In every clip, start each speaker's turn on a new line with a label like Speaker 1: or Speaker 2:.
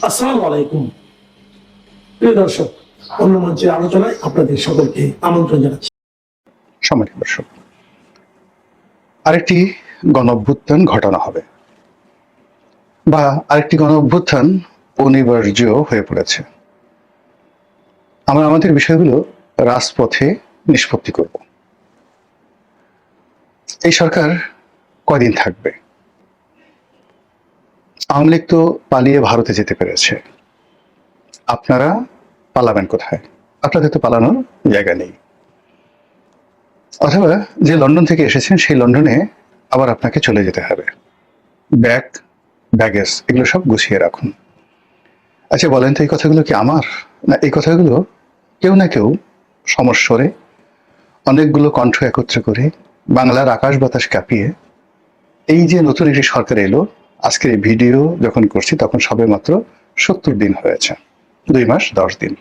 Speaker 1: আসসালামু আলাইকুম। প্রিয় দর্শক, অন্য মঞ্চের আলোচনায় আপনাদের সকলকে আমন্ত্রণ জানাচ্ছি।
Speaker 2: সম্মানিত দর্শক, আরেকটি গণঅভ্যুত্থান ঘটানো হবে বা আরেকটি গণঅভ্যুত্থান অনিবার্য হয়ে পড়েছে। আমরা আমাদের বিষয়গুলো রাজপথে নিষ্পত্তি করব। এই সরকার কয়দিন থাকবে? আওয়ামী লীগ তো পালিয়ে ভারতে যেতে পেরেছে, আপনারা পালাবেন কোথায়? আপনাদের তো পালানোর জায়গা নেই। অথবা যে লন্ডন থেকে এসেছেন সেই লন্ডনে আবার আপনাকে চলে যেতে হবে। ব্যাগেজ এগুলো সব গুছিয়ে রাখুন। আচ্ছা বলেন তো, এই কথাগুলো কি আমার, না এই কথাগুলো কেউ না কেউ সমস্বরে অনেকগুলো কণ্ঠ একত্র করে বাংলার আকাশ বাতাস কাঁপিয়ে এই যে নতুন একটি সরকার এলো, আজকের এই ভিডিও যখন করছি তখন সবে মাত্র 70 দিন হয়েছে, 2 মাস 10 দিন।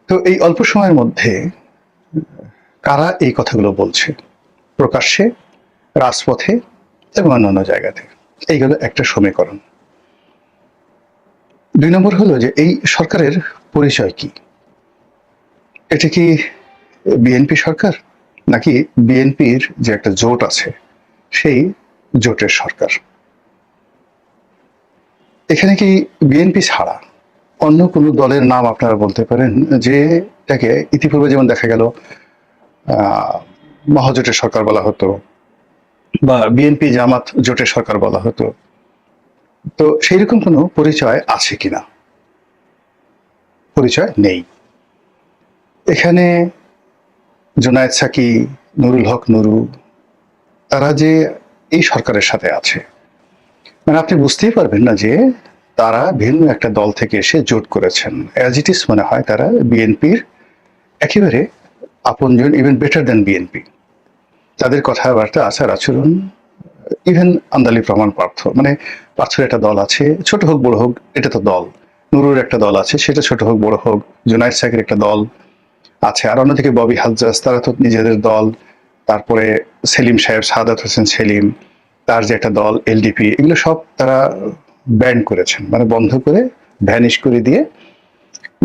Speaker 2: তো এই অল্প সময়ের মধ্যে কারা এই কথাগুলো বলছে প্রকাশ্যে, রাজপথে এবং অন্যান্য জায়গাতে? এইগুলো একটা সমীকরণ। 2 নম্বর হলো যে এই সরকারের পরিচয় কি? এটা কি বিএনপি সরকার, নাকি বিএনপির যে একটা জোট আছে সেই জোটের সরকার? এখানে কি বিএনপি ছাড়া অন্য কোনো দলের নাম আপনারা বলতে পারেন যেটাকে ইতিপূর্বে যেমন দেখা গেল মহাজোটের সরকার বলা হতো বা বিএনপি জামাত জোটের সরকার বলা হতো? তো সেই রকম কোনো পরিচয় আছে কিনা? পরিচয় নেই। এখানে জুনায়েদ সাকি, নুরুল হক নুরু, তারা যে এই সরকারের সাথে আছে, মানে আপনি বুঝতেই পারবেন না যে তারা ভিন্ন একটা দল থেকে এসে জোট করেছেন। অ্যাজ ইট ইজ মনে হয় তারা বিএনপির একেবারে আপনজন, ইভেন বেটার দেন বিএনপি। তাদের কথাবার্তা, আচার আচরণ, ইভেন আন্দালি প্রমাণ পার্থ, মানে পার্থের একটা দল আছে, ছোট হোক বড় হোক এটা তো দল। নুরুর একটা দল আছে, সেটা ছোট হোক বড় হোক। জুনায়েদ সাকির একটা দল আছে, আর অন্যদিকে ববি হাজ্জাজ, তারা তো নিজেদের দল। তারপরে সেলিম সাহেব, সাদাত হোসেন সেলিম, তার যে একটা দল এলডিপি, এগুলো সব তারা ব্যান করেছেন, মানে বন্ধ করে ভ্যানিশ করে দিয়ে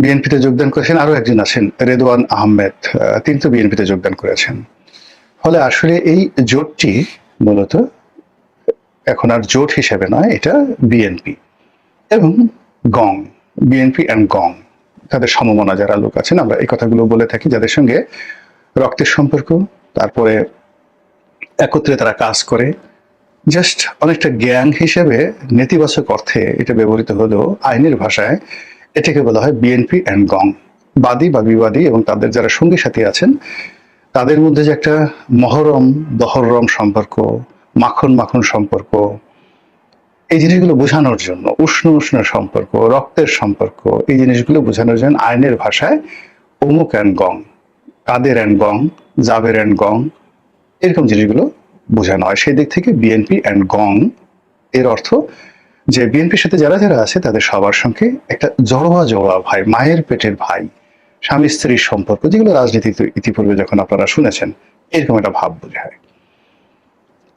Speaker 2: বিএনপিতে যোগদান করেছেন। আরো একজন আছেন রেদওয়ান আহমেদ, তিনি তো বিএনপিতে যোগদান করেছেন। ফলে আসলে এই জোটটি মূলত এখন আর জোট হিসেবে নয়, এটা বিএনপি এবং গং, বিএনপি অ্যান্ড গং, তাদের সমমনা যারা লোক আছেন, আমরা এই কথাগুলো বলে থাকি, যাদের সঙ্গে রক্তের সম্পর্ক, তারপরে একত্রে তারা কাজ করে। জাস্ট অনেকটা গ্যাং হিসেবে নেতিবাচক অর্থে এটা ব্যবহৃত হলেও আইনের ভাষায় এটাকে বলা হয় বিএনপি অ্যান্ড গং। বাদী বা বিবাদী এবং তাদের যারা সঙ্গী সাথী আছেন তাদের মধ্যে যে একটা মহরম দহরম সম্পর্ক, মাখন মাখন সম্পর্ক, এই জিনিসগুলো বোঝানোর জন্য, উষ্ণ উষ্ণ সম্পর্ক, রক্তের সম্পর্ক, এই জিনিসগুলো বোঝানোর জন্য আইনের ভাষায় অমুক অ্যান্ড গং, কাদের অ্যান্ড গং, জাবের অ্যান্ড গং, এরকম জিনিসগুলো বোঝানো হয়। সেই দিক থেকে বিএনপি অ্যান্ড গং এর অর্থ যে বিএনপির সাথে যারা যারা আছে তাদের সবার সঙ্গে একটা জড়োয়া জড়োয়া ভাই, মায়ের পেটের ভাই, স্বামী স্ত্রীর সম্পর্ক, যেগুলো রাজনীতিতে ইতিপূর্বে যখন আপনারা শুনেছেন এরকম একটা ভাব বোঝায়।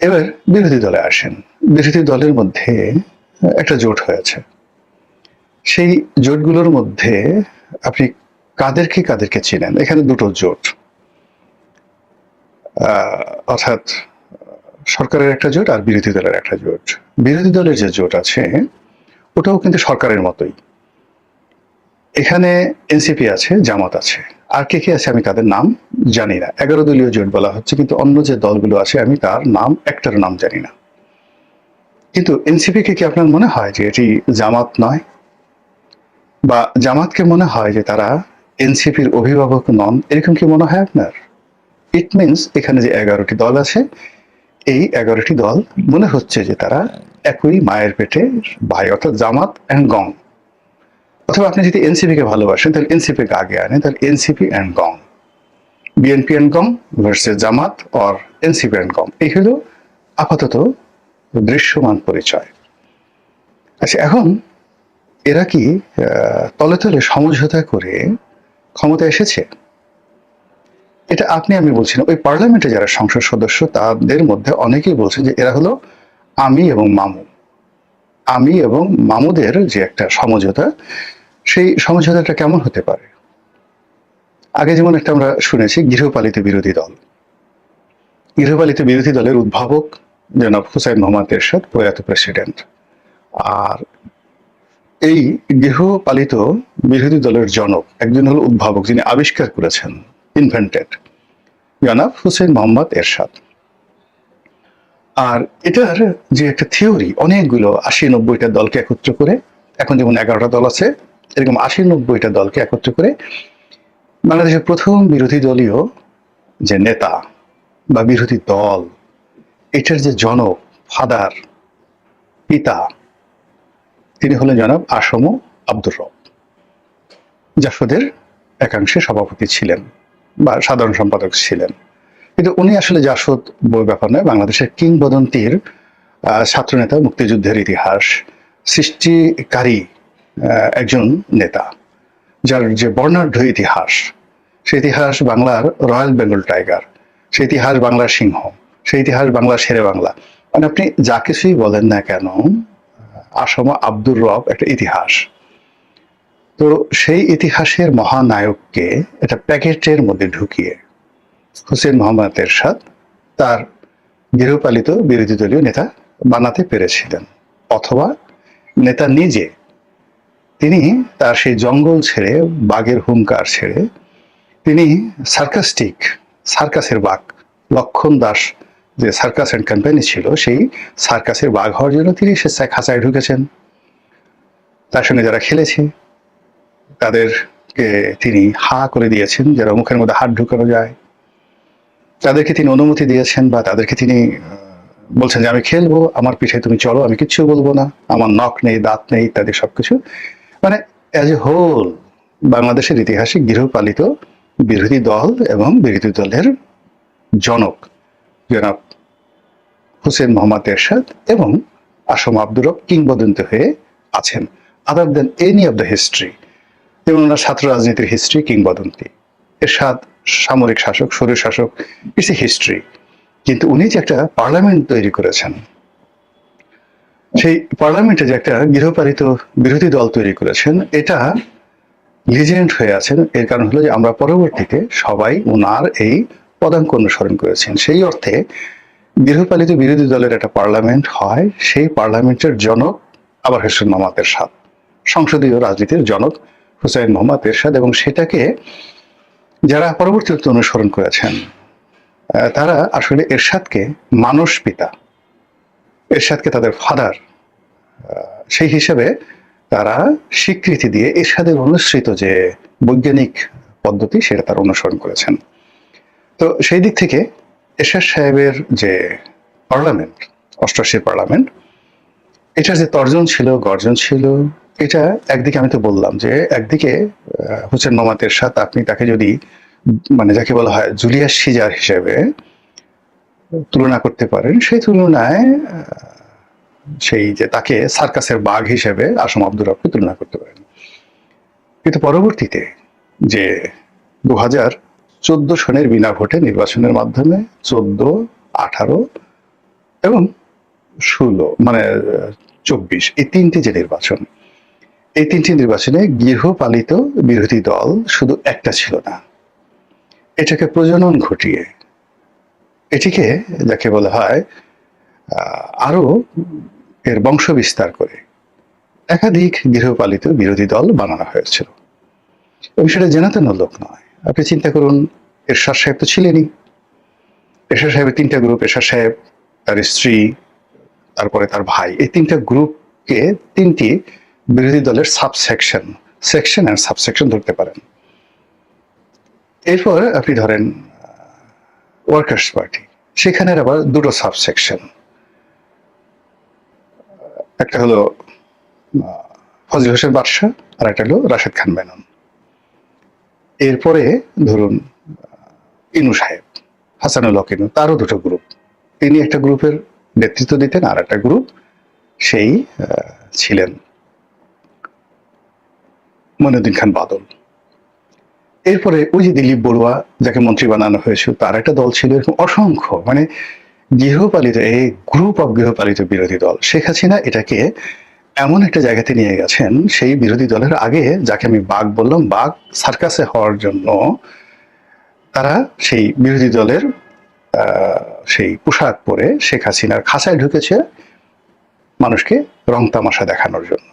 Speaker 2: এবার বিরোধী দলে আসেন। বিরোধী দলের মধ্যে একটা জোট হয়েছে। সেই জোটগুলোর মধ্যে আপনি কাদেরকে কাদেরকে চিনেন? এখানে দুটো জোট, অর্থাৎ সরকারের একটা জোট আর বিরোধী দলের একটা জোট। বিরোধী দলের যে জোট আছে ওটাও কিন্তু সরকারের মতোই। এখানে এনসিপি আছে, জামাত আছে, আর কে কে আছে আমি তাদের নাম জানি না। 11 দলীয় জোট বলা হচ্ছে, কিন্তু অন্য যে দলগুলো আছে আমি তার নাম একটার নাম জানি না। কিন্তু এনসিপি কে কি আপনার মনে হয় যে এটি জামাত নয়? বা জামাতকে মনে হয় যে তারা এনসিপির অভিভাবক নন, এরকম কি মনে হয় আপনার? ইট মিনস এখানে যে 11টি দল আছে, এই 11টি দল মনে হচ্ছে যে তারা একই মায়ের পেটে ভাই, অর্থাৎ জামাত অ্যান্ড গং। অথবা আপনি যদি এনসিপি কে ভালোবাসেন তাহলে এনসিপি কে আগে আনেন, তাহলে এনসিপি অ্যান্ড গং, বিএনপি অ্যান্ড গং versus Jamaat or NCP and গং, এই হলো আপাতত দৃশ্যমান পরিচয়। আচ্ছা, এখন এরা কি তলে তলে সমঝোতা করে ক্ষমতা এসেছে? এটা আপনি আমি বলছি না, ওই পার্লামেন্টে যারা সংসদ সদস্য তাদের মধ্যে অনেকেই বলছেন যে এরা হলো আমি এবং মামু। আমি এবং মামুদের যে একটা সমঝোতা, সেই সমঝোতাটা কেমন হতে পারে? আগে যেমন একটা আমরা শুনেছি গৃহপালিত বিরোধী দল। গৃহপালিত বিরোধী দলের উদ্ভাবক জনাব হুসাইন মোহাম্মদ এরশাদ, প্রয়াত প্রেসিডেন্ট। আর এই গৃহপালিত বিরোধী দলের জনক একজন হল উদ্ভাবক, যিনি আবিষ্কার করেছেন, ইনভেন্টেড, জনাব হুসেন মোহাম্মদ এরশাদ। আর এটার যে একটা থিওরি, অনেকগুলো ৮০-৯০টা দলকে একত্র করে, এখন যেমন 11টা দল আছে, এরকম ৮০-৯০টা দলকে একত্র করে বাংলাদেশের প্রথম বিরোধী দলীয় যে নেতা বা বিরোধী দল, এটার যে জনক, ফাদার, পিতা, তিনি হলেন জনাব আসম আব্দুর রব। জাসদের একাংশে সভাপতি ছিলেন বা সাধারণ সম্পাদক ছিলেন, কিন্তু উনি আসলে জাসদ বই ব্যাপার নয়, বাংলাদেশের কিংবদন্তির ছাত্রনেতা, মুক্তিযুদ্ধের ইতিহাস সৃষ্টিকারী একজন নেতা, যার যে বর্ণাঢ্য ইতিহাস, সেই ইতিহাস বাংলার রয়্যাল বেঙ্গল টাইগার, সেই ইতিহাস বাংলার সিংহ, সেই ইতিহাস বাংলার শেরে বাংলা। মানে আপনি যা কিছুই বলেন না কেন, আসম আব্দুর রব একটা ইতিহাস। তো সেই ইতিহাসের মহানায়ককে একটা প্যাকেটের মধ্যে ঢুকিয়ে হুসেন মোহাম্মদ এরশাদ তার গৃহপালিত বিরোধী দলীয় নেতা বানাতে পেরেছিলেন, অথবা নেতা নিজে, তিনি তার সেই জঙ্গল ছেড়ে, বাঘের হুঙ্কার ছেড়ে, তিনি সার্কাস্টিক, সার্কাসের বাঘ, লক্ষণ দাস যে সার্কাস অ্যান্ড কোম্পানি ছিল, সেই সার্কাসের বাঘ হওয়ার জন্য তিনি স্বেচ্ছায় খাঁচায় ঢুকেছেন। তার সঙ্গে যারা খেলেছে তাদেরকে তিনি হা করে দিয়েছেন, যারা মুখের মধ্যে হাত ঢুকানো যায় তাদেরকে তিনি অনুমতি দিয়েছেন, বা তাদেরকে তিনি বলছেন যে আমি খেলবো, আমার পিঠে তুমি চলো, আমি কিচ্ছু বলবো না, আমার নখ নেই, দাঁত নেই, ইত্যাদি সবকিছু। মানে অ্যাজ এ হোল বাংলাদেশের ইতিহাসে গৃহপালিত বিরোধী দল এবং বিরোধী দলের জনক জনাব হুসেন মোহাম্মদ এরশাদ এবং আসম আব্দুর রব কিংবদন্তি হয়ে আছেন, other than any of the history. যেমন ওনার ছাত্র রাজনীতির হিস্ট্রি কিংবদন্তি, এরশাদ সামরিক শাসক, স্বৈর শাসক, ইটস এ হিস্ট্রি। কিন্তু উনি যে একটা পার্লামেন্ট তৈরি করেছেন, সেই পার্লামেন্টে যে একটা গৃহপালিত বিরোধী দল তৈরি করেছেন, এটা লিজেন্ড হয়ে আছেন। এর কারণ হলো যে আমরা পরবর্তীতে সবাই ওনার এই পদাঙ্ক অনুসরণ করেছেন। সেই অর্থে গৃহপালিত বিরোধী দলের একটা পার্লামেন্ট হয়, সেই পার্লামেন্টের জনক আবার হুসেন মোহাম্মদ এরশাদ, সংসদীয় রাজনীতির জনক হুসাইন মোহাম্মদ এরশাদ। এবং সেটাকে যারা পরবর্তীতে অনুসরণ করেছেন, তারা আসলে এরশাদকে মানস পিতা, এরশাদকে তাদের ফাদার, সেই হিসেবে তারা স্বীকৃতি দিয়ে এরশাদের অনুসৃত যে বৈজ্ঞানিক পদ্ধতি, সেটা তারা অনুসরণ করেছেন। তো সেই দিক থেকে এরশাদ সাহেবের যে পার্লামেন্ট, অষ্টআশির পার্লামেন্ট, এটার যে তর্জন ছিল, গর্জন ছিল, এটা একদিকে আমি তো বললাম যে একদিকে হুসেন মোহাম্মদ এরশাদ, আপনি তাকে যদি মানে যাকে বলা হয় জুলিয়াস সিজার হিসেবে তুলনা করতে পারেন, সেই তুলনায় সেই যে তাকে সার্কাসের বাঘ হিসেবে আসম আব্দুর রবকে তুলনা করতে পারেন। কিন্তু পরবর্তীতে যে 2014 সনের বিনা ভোটে নির্বাচনের মাধ্যমে 14, 18 এবং 16 মানে 24, এই তিনটি যে নির্বাচন, এই তিনটি নির্বাচনে গৃহপালিত বিরোধী দল শুধু একটা ছিল না, এটাকে প্রজনন ঘটিয়ে, এটিকে যাকে বলা হয় আরো এর বংশ বিস্তার করে একাধিক গৃহপালিত বিরোধী দল বানানো হয়েছিল। এবং সেটা জেনাতেন লোক নয়। আপনি চিন্তা করুন, এরশাদ সাহেব তো ছিলেনই, এরশাদ সাহেবের তিনটা গ্রুপ, এরশাদ সাহেব, তার স্ত্রী, তারপরে তার ভাই, এই তিনটা গ্রুপকে তিনটি বিরোধী দলের সাবসেকশন, সেকশন অ্যান্ড সাবসেকশন ধরতে পারেন। এরপর আপনি ধরেন ওয়ার্কার্স পার্টি, সেখানের আবার দুটো সাবসেকশন, একটা হলো ফজল হোসেন বাদশাহ আর একটা হলো রাশেদ খান মেনন। এরপরে ধরুন ইনু সাহেব, হাসানুল হক ইনু, তারও দুটো গ্রুপ, তিনি একটা গ্রুপের নেতৃত্ব দিতেন, আর একটা গ্রুপ সেই ছিলেন মইনুদ্দিন খান বাদল। এরপরে ওই যে দিলীপ বড়ুয়া, যাকে মন্ত্রী বানানো হয়েছিল, তার একটা দল ছিল। এরকম অসংখ্য মানে গৃহপালিত, এই গ্রুপ অফ গৃহপালিত বিরোধী দল। শেখ হাসিনা এটাকে এমন একটা জায়গাতে নিয়ে গেছেন, সেই বিরোধী দলের আগে যাকে আমি বাঘ বললাম, বাঘ সার্কাসে হওয়ার জন্য তারা সেই বিরোধী দলের সেই পোশাক পরে শেখ হাসিনার খাঁচায় ঢুকেছে মানুষকে রং তামাশা দেখানোর জন্য।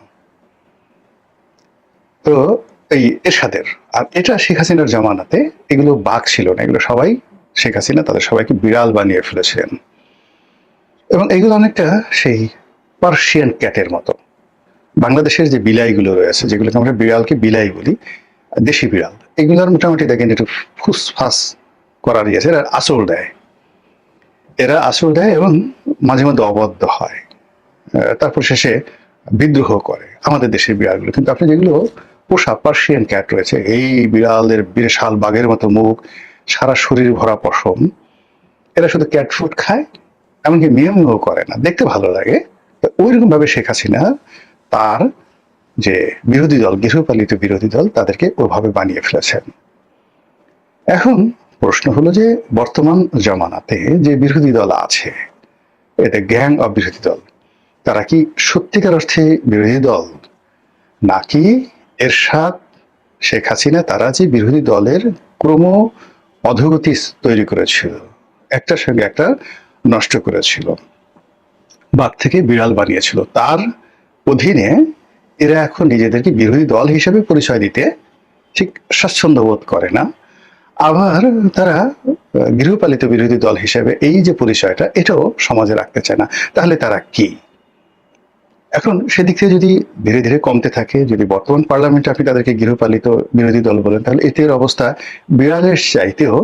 Speaker 2: তো এই এরশাদের, আর এটা শেখ হাসিনার জামানাতে এগুলো বাঘ ছিল না, এগুলো সবাই শেখ হাসিনা তাদের সবাইকে বিড়াল বানিয়ে ফেলেছিলেন। এবং এগুলো অনেকটা সেই পার্সিয়ান ক্যাটের মতো। বাংলাদেশের যে বিলাইগুলো রয়েছে, যেগুলোকে আমরা বিড়ালকে বিলাই বলি, দেশি বিড়াল, এগুলোর মোটামুটি দেখেন একটু ফুসফাস করার ইয়েছে, এরা আঁচড় দেয়, এরা আঁচড় দেয় এবং মাঝে মধ্যে অবদ্ধ হয়, তারপর শেষে বিদ্রোহ করে আমাদের দেশের বিড়ালগুলো। কিন্তু আপনি যেগুলো পোষা পার্সিয়ান ক্যাট রয়েছে, এই বিড়ালের বিশাল বাঘের মতো মুখ, সারা শরীর ভরা পশম, এরা শুধু ক্যাট ফুড খায়, এমনকি মিয়াও মিয়াও করে না, দেখতে ভালো লাগে। ওইরকম ভাবে শেখ হাসিনা তার যে বিরোধী দল, গৃহপালিত বিরোধী দল, তাদেরকে ওভাবে বানিয়ে ফেলেছেন। এখন প্রশ্ন হলো যে বর্তমান জামানাতে যে বিরোধী দল আছে, এতে গ্যাং অফ বিরোধী দল, তারা কি সত্যিকার অর্থে বিরোধী দল, নাকি এরশাদ, শেখ হাসিনা তারা যে বিরোধী দলের ক্রম অধোগতি তৈরি করেছিল, একটার সঙ্গে একটা নষ্ট করেছিল, বাঘ থেকে বিড়াল বানিয়েছিল, তার অধীনে এরা এখন নিজেদেরকে বিরোধী দল হিসেবে পরিচয় দিতে ঠিক স্বাচ্ছন্দ্য বোধ করে না। আবার তারা গৃহপালিত বিরোধী দল হিসেবে এই যে পরিচয়টা, এটাও সমাজে রাখতে চায় না। তাহলে তারা কি? এখন সেদিক থেকে যদি ধীরে ধীরে কমতে থাকে, যদি বর্তমান পার্লামেন্টে আপনি তাদেরকে গৃহপালিত বিরোধী দল বলেন, তাহলে এদের অবস্থা বিড়ালের চাইতেও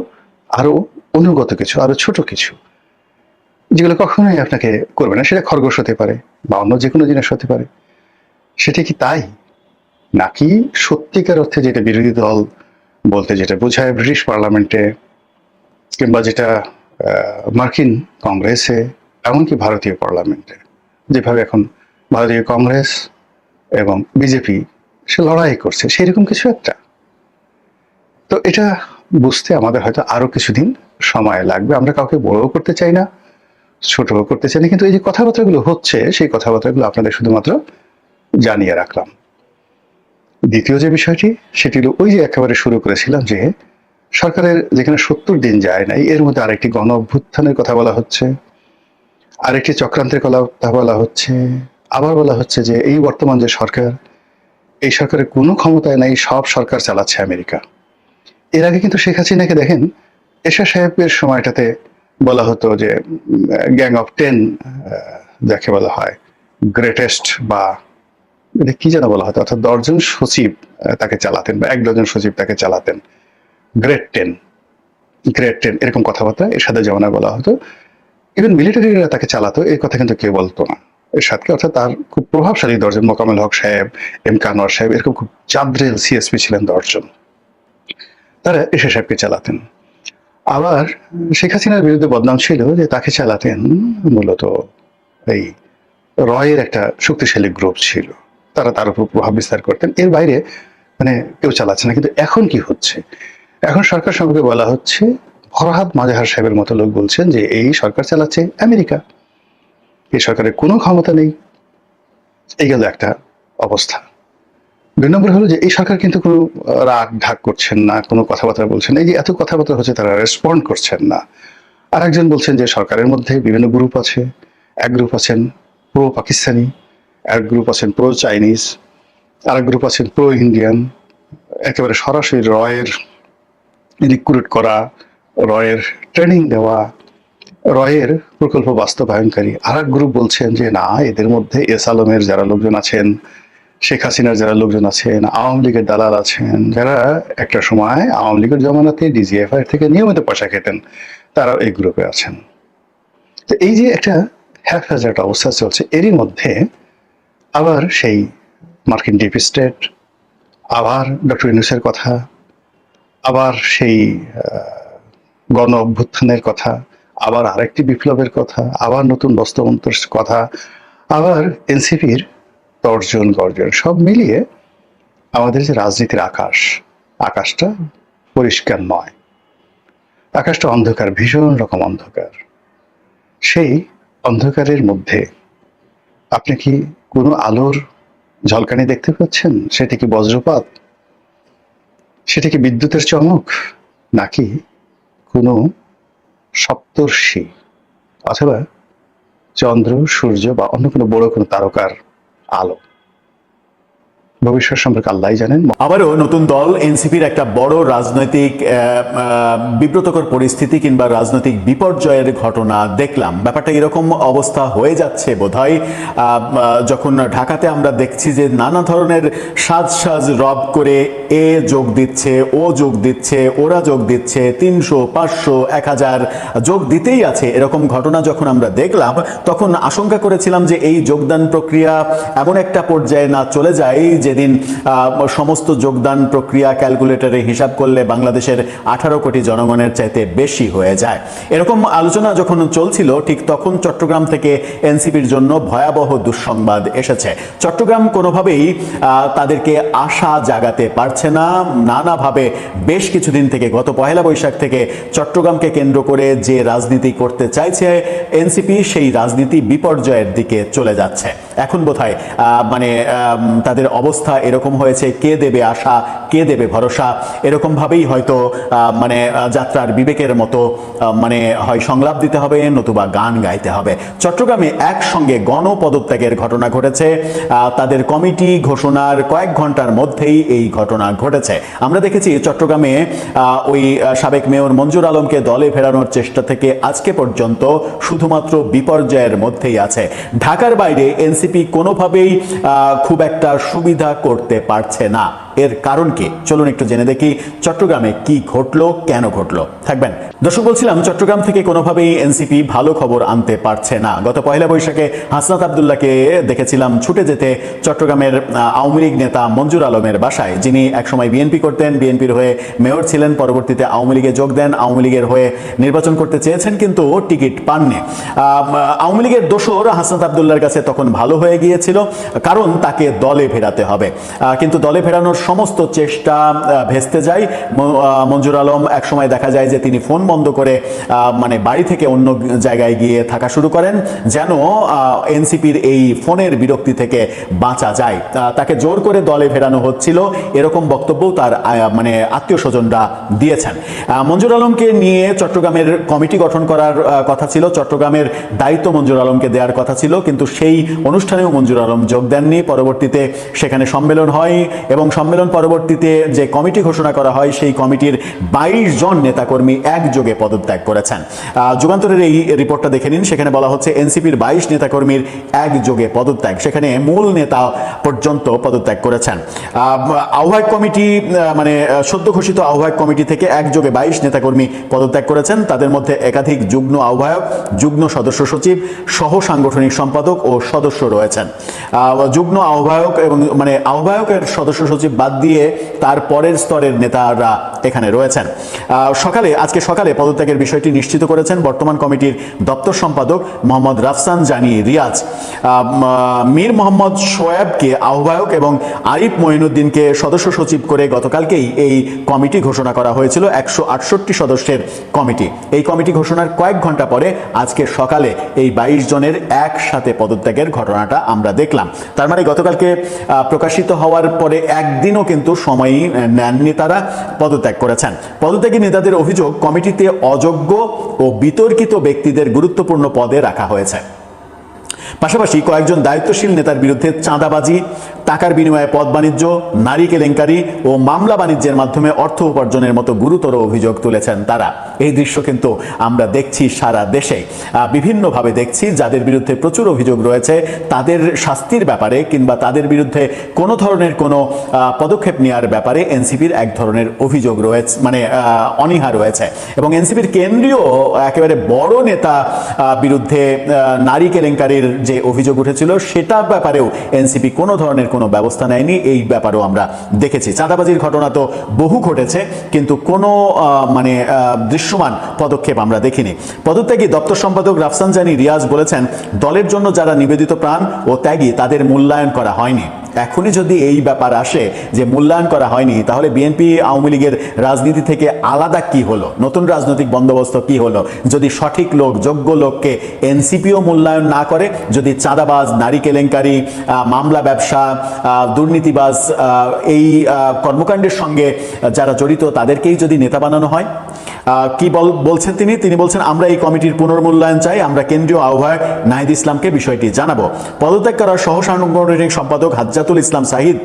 Speaker 2: আরো অনুগত কিছু, আরো ছোট কিছু, যেগুলো কখনোই আপনাকে করবে না। সেটা খরগোশ হতে পারে বা অন্য যে কোনো জিনিস হতে পারে। সেটা কি তাই? নাকি সত্যিকার অর্থে যেটা বিরোধী দল বলতে যেটা বোঝায় ব্রিটিশ পার্লামেন্টে, কিংবা যেটা মার্কিন কংগ্রেসে, এমনকি ভারতীয় পার্লামেন্টে, যেভাবে এখন ভারতীয় কংগ্রেস এবং বিজেপি সে লড়াই করছে, সেরকম কিছু একটা? তো এটা বুঝতে আমাদের হয়তো আরো কিছুদিন সময় লাগবে। আমরা কাউকে বড়ও করতে চাই না, ছোটও করতে চাই না, কিন্তু এই যে কথাবার্তাগুলো হচ্ছে, সেই কথাবার্তাগুলো আপনাদের শুধুমাত্র জানিয়ে রাখলাম। দ্বিতীয় যে বিষয়টি, সেটি হলো ওই যে একেবারে শুরু করেছিলাম যে সরকারের যেখানে 70 দিন যায় নাই, এর মধ্যে আরেকটি গণ অভ্যুত্থানের কথা বলা হচ্ছে, আরেকটি চক্রান্তের কথা বলা হচ্ছে, আবার বলা হচ্ছে যে এই বর্তমান যে সরকার, এই সরকারের কোনো ক্ষমতায় নাই, সব সরকার চালাচ্ছে আমেরিকা। এর আগে কিন্তু শেখ হাসিনাকে দেখেন, এরশাদ সাহেবের সময়টাতে বলা হতো যে গ্যাং অফ 10, যাকে বলা হয় গ্রেটেস্ট, বা এটা কি যেন বলা হতো, অর্থাৎ 10 জন সচিব তাকে চালাতেন, বা 1 ডজন সচিব তাকে চালাতেন, গ্রেট 10, গ্রেট 10, এরকম কথাবার্তা এরশাদের জমানায় বলা হতো। ইভেন মিলিটারিরা তাকে চালাতো, এই কথা কিন্তু কেউ বলতো না এরশাদকে। অর্থাৎ তার খুব প্রভাবশালী 10 জন, মোকাম্মেল হক সাহেব, এম কানোয়ার সাহেব, এরকম খুব জাদ্রেল সিএসপি ছিলেন 10 জন, তারা এরশাদ সাহেবকে চালাতেন। আবার শেখ হাসিনার বিরুদ্ধে বদনাম ছিল যে তাকে চালাতেন মূলত এই রয়ের একটা শক্তিশালী গ্রুপ ছিল, তারা তার উপর প্রভাব বিস্তার করতেন। এর বাইরে মানে কেউ চালাচ্ছে না। কিন্তু এখন কি হচ্ছে? এখন সরকার সম্পর্কে বলা হচ্ছে, ফরহাদ মাজহার সাহেবের মতো লোক বলছেন যে এই সরকার চালাচ্ছে আমেরিকা, এই সরকারের কোনো ক্ষমতা নেই। এই গেল একটা অবস্থা। 2 নম্বর হলো যে এই সরকার কিন্তু কোনো রাগ ঢাক করছেন না, কোনো কথাবার্তা বলছেন না। এই যে এত কথাবার্তা হচ্ছে, তারা রেসপন্ড করছেন না। আর একজন বলছেন যে সরকারের মধ্যে বিভিন্ন গ্রুপ আছে, এক গ্রুপ আছেন প্রো পাকিস্তানি, এক গ্রুপ আছেন প্রো চাইনিজ, আর এক গ্রুপ আছেন প্রো ইন্ডিয়ান, একেবারে সরাসরি রয়ের রিক্রুট করা, রয়ের ট্রেনিং দেওয়া, রয়ের প্রকল্প বাস্তবায়নকারী। আর এক গ্রুপ বলছেন যে না, এদের মধ্যে এস আলমের যারা লোকজন আছেন, শেখ হাসিনার যারা লোকজন আছেন, আওয়ামী লীগের দালাল আছেন, যারা একটা সময় আওয়ামী লীগের জমানাতে ডিজিএফআই থেকে নিয়মিত পয়সা খেতেন, তারাও এই গ্রুপে আছেন। তো এই যে একটা হ্যাফহ্যাজার্ড অবস্থা চলছে, এরই মধ্যে আবার সেই মার্কিন ডিপ স্টেট, আবার ডক্টর ইউনূসের কথা, আবার সেই গণ অভ্যুত্থানের কথা, আবার আরেকটি বিপ্লবের কথা, আবার নতুন বস্ত্রমন্ত্রের কথা, আবার এনসিপির তর্জন গর্জন, সব মিলিয়ে আমাদের যে রাজনীতির আকাশটা পরিষ্কার নয়, আকাশটা অন্ধকার, ভীষণ রকম অন্ধকার। সেই অন্ধকারের মধ্যে আপনি কি কোনো আলোর ঝলকানি দেখতে পাচ্ছেন? সেটা কি বজ্রপাত, সেটা কি বিদ্যুতের চমক, নাকি কোনো সপ্তর্ষি অথবা চন্দ্র, সূর্য বা অন্য কোনো বড় কোনো তারকার আলো? ভবিষ্যৎ সম্পর্কে আল্লাহই জানেন।
Speaker 3: আবারও নতুন দল এনসিপির একটা বড় রাজনৈতিক বিব্রতকর পরিস্থিতি কিংবা রাজনৈতিক বিপর্যয়ের ঘটনা দেখলাম। ব্যাপারটা এরকম অবস্থা হয়ে যাচ্ছে বোধহয় যখন ঢাকাতে আমরা দেখছি যে নানা ধরনের সাজ রব করে এ যোগ দিচ্ছে, ও যোগ দিচ্ছে, ওরা যোগ দিচ্ছে, 300, 500, 1000 যোগ দিতেই আছে। এরকম ঘটনা যখন আমরা দেখলাম তখন আশঙ্কা করেছিলাম যে এই যোগদান প্রক্রিয়া এমন একটা পর্যায়ে না চলে যায় যেদিন সমস্ত যোগদান প্রক্রিয়া ক্যালকুলেটরে হিসাব করলে বাংলাদেশের 18 কোটি জনগণের চাইতে বেশি হয়ে যায়। এরকম আলোচনা যখন চলছিল ঠিক তখন চট্টগ্রাম থেকে এনসিপির জন্য ভয়াবহ দুঃসংবাদ এসেছে। চট্টগ্রাম কোনোভাবেই তাদেরকে আশা জাগাতে পারছে না। নানাভাবে বেশ কিছুদিন থেকে, গত পহেলা বৈশাখ থেকে চট্টগ্রামকে কেন্দ্র করে যে রাজনীতি করতে চাইছে এনসিপি, সেই রাজনীতি বিপর্যয়ের দিকে চলে যাচ্ছে। এখন বোধহয় তাদের অবস্থা এরকম হয়েছে, কে দেবে আশা, কে দেবে ভরসা, এরকম ভাবেই হয়তো যাত্রার বিবেকের মতো হয় সংলাপ দিতে হবে নতুবা গান গাইতে হবে। চট্টগ্রামে একসঙ্গে গণপদত্যাগের ঘটনা ঘটেছে। তাদের কমিটি ঘোষণার কয়েক ঘন্টার মধ্যেই এই ঘটনা ঘটেছে। আমরা দেখেছি চট্টগ্রামে ওই সাবেক মেয়র মঞ্জুর আলমকে দলে ফেরানোর চেষ্টা থেকে আজকে পর্যন্ত শুধুমাত্র বিপর্যয়ের মধ্যেই আছে। ঢাকার বাইরে এনসিপি কোনোভাবেই খুব একটা সুবিধা করতে পারছে না। এর কারণ কি? চলুন একটু জেনে দেখি চট্টগ্রামে কি ঘটলো, কেন ঘটলো। থাকবেন দর্শক। বলছিলাম চট্টগ্রাম থেকে কোনোভাবেই এনসিপি ভালো খবর আনতে পারছে না। গত পহেলা বৈশাখে হাসনাত আব্দুল্লাহকে দেখেছিলাম ছুটে যেতে চট্টগ্রামের আওয়ামী লীগ নেতা মঞ্জুর আলমের বাসায়, যিনি একসময় বিএনপি করতেন, বিএনপির হয়ে মেয়র ছিলেন, পরবর্তীতে আওয়ামী লীগে যোগ দেন, আওয়ামী লীগের হয়ে নির্বাচন করতে চেয়েছেন কিন্তু টিকিট পাননি। আওয়ামী লীগের দোসর হাসনাত আব্দুল্লাহর কাছে তখন ভালো হয়ে গিয়েছিল, কারণ তাকে দলে ফেরাতে হবে। কিন্তু দলে ফেরানোর সমস্ত চেষ্টা ভেস্তে যায়। মঞ্জুর আলম একসময় দেখা যায় যে তিনি ফোন বন্ধ করে বাড়ি থেকে অন্য জায়গায় গিয়ে থাকা শুরু করেন, যেন এনসিপির এই ফোনের বিরক্তি থেকে বাঁচা যায়। তাকে জোর করে দলে ফেরানো হচ্ছিল, এরকম বক্তব্য তার আত্মীয় স্বজনরা দিয়েছেন। মঞ্জুর আলমকে নিয়ে চট্টগ্রামের কমিটি গঠন করার কথা ছিল, চট্টগ্রামের দায়িত্ব মঞ্জুর আলমকে দেওয়ার কথা ছিল, কিন্তু সেই অনুষ্ঠানেও মঞ্জুর আলম যোগ দেননি। পরবর্তীতে সেখানে সম্মেলন হয় এবং সম্মেলন পরবর্তীতে যে কমিটি ঘোষণা করা হয় সেই কমিটির 22 জন নেতাকর্মী একযোগে পদত্যাগ করেছেন। যুগান্তরের এই রিপোর্টটা দেখে নিন। সেখানে বলা হচ্ছে এনসিপির 22 নেতাকর্মীর একযোগে পদত্যাগ, সেখানে মূল নেতা পর্যন্ত পদত্যাগ করেছেন। আহ্বায়ক কমিটি সদ্য ঘোষিত আহ্বায়ক কমিটি থেকে একযোগে 22 নেতাকর্মী পদত্যাগ করেছেন। তাদের মধ্যে একাধিক যুগ্ম আহ্বায়ক, যুগ্ম সদস্য সচিব, সহ সাংগঠনিক সম্পাদক ও সদস্য রয়েছেন। যুগ্ম আহ্বায়ক এবং আহ্বায়কের সদস্য সচিব বাদ দিয়ে তার পরের স্তরের নেতারা এখানে রয়েছেন। আজকে সকালে পদত্যাগের বিষয়টি নিশ্চিত করেছেন বর্তমান কমিটির দপ্তর সম্পাদক মোহাম্মদ রাফসান জানি রিয়াজ। মীর মোহাম্মদ শোয়েবকে আহ্বায়ক এবং আরিফ মঈনুদ্দিনকে সদস্য সচিব করে গতকালকেই এই কমিটি ঘোষণা করা হয়েছিল। 168 সদস্যের কমিটি। এই কমিটি ঘোষণার কয়েক ঘন্টা পরে আজকে সকালে এই 22 জনের একসাথে পদত্যাগের ঘটনাটা আমরা দেখলাম। তার গতকালকে প্রকাশিত হওয়ার পরে একদিনও কিন্তু সময় নেননি, তারা পদত্যাগ করেছেন। পদত্যাগী নেতাদের অভিযোগ, কমিটিতে অযোগ্য ও বিতর্কিত ব্যক্তিদের গুরুত্বপূর্ণ পদে রাখা হয়েছে। পাশাপাশি কয়েকজন দায়িত্বশীল নেতার বিরুদ্ধে চাঁদাবাজি, টাকার বিনিময়ে পদ বাণিজ্য, নারী কেলেঙ্কারি ও মামলা বাণিজ্যের মাধ্যমে অর্থ উপার্জনের মতো গুরুতর অভিযোগ তুলেছেন তারা। এই দৃশ্য কিন্তু আমরা দেখছি সারা দেশে, বিভিন্নভাবে দেখছি। যাদের বিরুদ্ধে প্রচুর অভিযোগ রয়েছে তাদের শাস্তির ব্যাপারে কিংবা তাদের বিরুদ্ধে কোনো ধরনের কোনো পদক্ষেপ নেওয়ার ব্যাপারে এনসিপির এক ধরনের অভিযোগ রয়েছে, অনীহা রয়েছে। এবং এনসিপির কেন্দ্রীয় একেবারে বড় নেতা বিরুদ্ধে নারী কেলেঙ্কারির যে অভিযোগ উঠেছিল সেটার ব্যাপারেও এনসিপি কোনো ধরনের কোনো ব্যবস্থা নেয়নি। এই ব্যাপারেও আমরা দেখেছি। চাঁদাবাজির ঘটনা তো বহু ঘটেছে, কিন্তু কোনো দৃশ্যমান পদক্ষেপ আমরা দেখিনি। পদত্যাগী দপ্তর সম্পাদক রাফসান জানি রিয়াজ বলেছেন, দলের জন্য যারা নিবেদিত প্রাণ ও ত্যাগী তাদের মূল্যায়ন করা হয়নি। এখনই যদি এই ব্যাপার আসে যে মূল্যায়ন করা হয়নি, তাহলে বিএনপি আওয়ামী লীগের রাজনীতি থেকে আলাদা কি হলো, নতুন রাজনৈতিক বন্দোবস্ত কি হলো? যদি সঠিক লোক, যোগ্য লোককে এনসিপিও মূল্যায়ন না করে, যদি চাঁদাবাজ, নারী কেলেঙ্কারি, মামলা ব্যবসা, দুর্নীতিবাজ, এই কর্মকাণ্ডের সঙ্গে যারা জড়িত তাদেরকেই যদি নেতা বানানো হয়, কি বলছেন তিনি বলছেন আমরা এই কমিটির পুনর্মূল্যায়ন চাই, আমরা কেন্দ্রীয় আহ্বায়ক নাহিদ ইসলামকে বিষয়টি জানাবো। পদত্যাগ করা সহ সাংগঠনিক সম্পাদক হাজ্জাতুল ইসলাম সাহিদ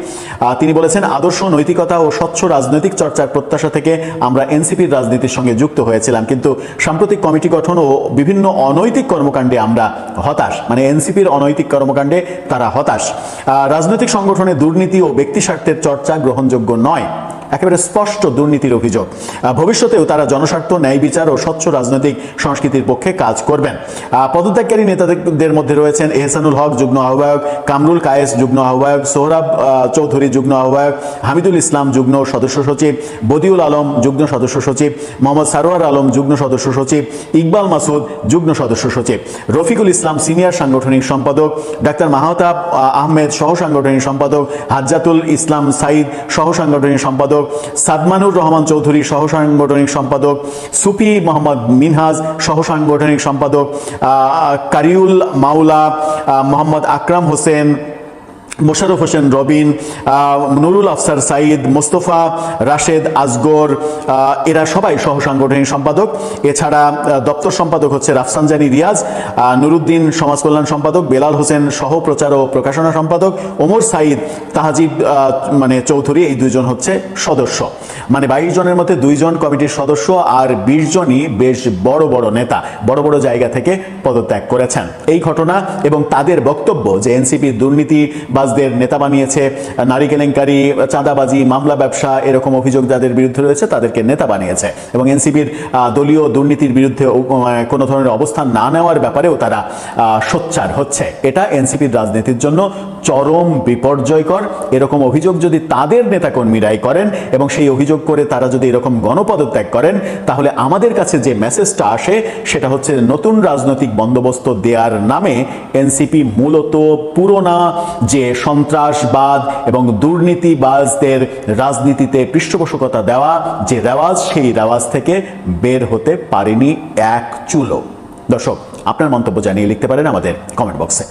Speaker 3: তিনি বলেছেন, আদর্শ, নৈতিকতা ও স্বচ্ছ রাজনৈতিক চর্চার প্রত্যাশা থেকে আমরা এনসিপির রাজনীতির সঙ্গে যুক্ত হয়েছিলাম, কিন্তু সাম্প্রতিক কমিটি গঠন ও বিভিন্ন অনৈতিক কর্মকাণ্ডে আমরা হতাশ। মানে এনসিপির অনৈতিক কর্মকাণ্ডে তারা হতাশ। রাজনৈতিক সংগঠনে দুর্নীতি ও ব্যক্তি স্বার্থের চর্চা গ্রহণযোগ্য নয়, একেবারে স্পষ্ট দুর্নীতির অভিযোগ। ভবিষ্যতেও তারা জনস্বার্থ, ন্যায় বিচার ও স্বচ্ছ রাজনৈতিক সংস্কৃতির পক্ষে কাজ করবেন। পদত্যাগকারী নেতাদের মধ্যে রয়েছেন এহসানুল হক যুগ্ম আহ্বায়ক, কামরুল কায়েস যুগ্ম আহ্বায়ক, সোহরাব চৌধুরী যুগ্ম আহ্বায়ক, হামিদুল ইসলাম যুগ্ম সদস্য সচিব, বদিউল আলম যুগ্ম সদস্য সচিব, মোহাম্মদ সারোয়ার আলম যুগ্ম সদস্য সচিব, ইকবাল মাসুদ যুগ্ম সদস্য সচিব, রফিকুল ইসলাম সিনিয়র সাংগঠনিক সম্পাদক, ডাক্তার মাহতাব আহমেদ সহ সাংগঠনিক সম্পাদক, হাজ্জাতুল ইসলাম সাইদ সহ সাংগঠনিক সম্পাদক, সাদমানুর রহমান চৌধুরী সহ সাংগঠনিক সম্পাদক, সুফি মোহাম্মদ মিনহাজ সহ সাংগঠনিক সম্পাদক, কারিউল মাওলা, মোহাম্মদ আকরাম হোসেন, মোশাররফ হোসেন রবিন, নুরুল আফসার সাইদ, মোস্তফা রাশেদ আজগর, এরা সবাই সহ সাংগঠনিক সম্পাদক। এছাড়া দপ্তর সম্পাদক হচ্ছে রাফসানজানি রিয়াজ, নুরুদ্দিন সমাজ কল্যাণ সম্পাদক, বেলাল হোসেন সহ প্রচার ও প্রকাশনা সম্পাদক, ওমর সাইদ, তাহাজিব চৌধুরী, এই দুইজন হচ্ছে সদস্য। মানে 22 জনের মধ্যে 2 জন কমিটির সদস্য আর 20 জনই বেশ বড় বড় নেতা, বড় বড় জায়গা থেকে পদত্যাগ করেছেন। এই ঘটনা এবং তাদের বক্তব্য যে এনসিপি দুর্নীতি দের নেতা বানিয়েছে, নারী কেলেঙ্কারি, চাঁদাবাজি, মামলা ব্যবসা, এরকম অভিযোগ যাদের বিরুদ্ধে রয়েছে তাদেরকে নেতা বানিয়েছে, এবং এনসিপির দলীয় দুর্নীতির বিরুদ্ধে কোনো ধরনের অবস্থান না নেওয়ার ব্যাপারেও তারা সোচ্চার হচ্ছে। এটা এনসিপির রাজনীতির জন্য চরম বিপর্যয়কর। এরকম অভিযোগ যদি তাদের নেতাকর্মীরাই করেন এবং সেই অভিযোগ করে তারা যদি এরকম গণপদত্যাগ করেন, তাহলে আমাদের কাছে যে মেসেজটা আসে সেটা হচ্ছে নতুন রাজনৈতিক বন্দোবস্ত দেওয়ার নামে এনসিপি মূলত পুরোনা যে সন্ত্রাসবাদ এবং দুর্নীতিবাজদের রাজনীতিতে পৃষ্ঠপোষকতা দেওয়া যে রেওয়াজ, সেই রেওয়াজ থেকে বের হতে পারেনি এক চুলো। দর্শক, আপনার মন্তব্য জানিয়ে লিখতে পারেন আমাদের কমেন্ট বক্সে।